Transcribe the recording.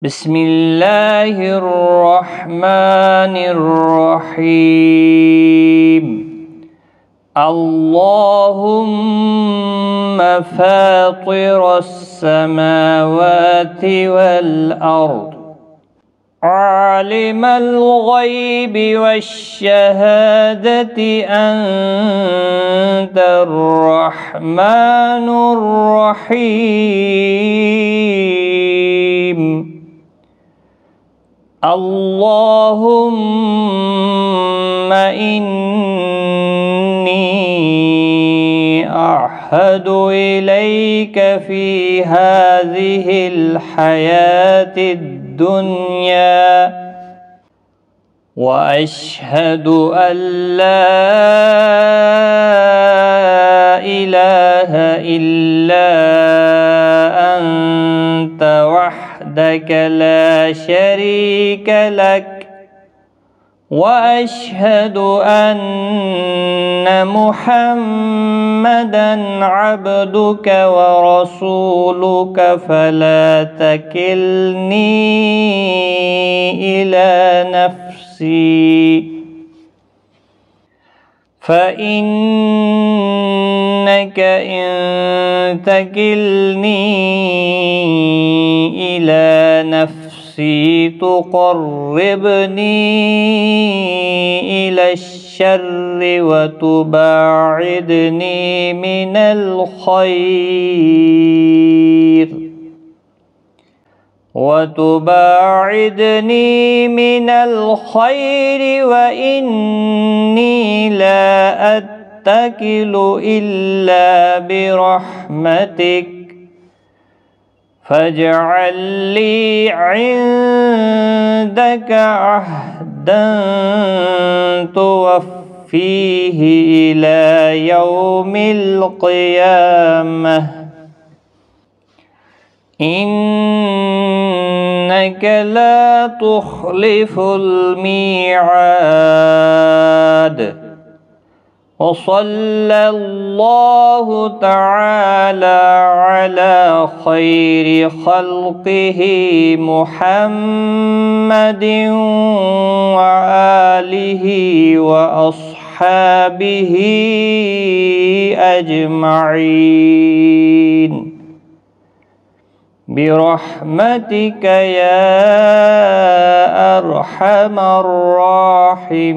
بسم الله الرحمن الرحيم. اللهم فاطر السماوات والأرض، عالم الغيب والشهادة، أنت الرحمن الرحيم. اللهم إني أعهد إليك في هذه الحياة الدنيا وأشهد أن لا إله إلا أنت وحدك لا شريك لك، وأشهد أن محمدًا عبدك ورسولك، فلا تكلني إلى نفسي، فإنك إن تكلني إلى نفسي تقربني إلى الشر وتباعدني من الخير، وإني لا أتكل إلا برحمتك، فاجعل لي عندك عهدا توفيه إلى يوم القيامة، إنك لا تخلف الميعاد. وصلى الله تعالى على خير خلقه محمد وآله وأصحابه أجمعين برحمتك يا أرحم الراحمين.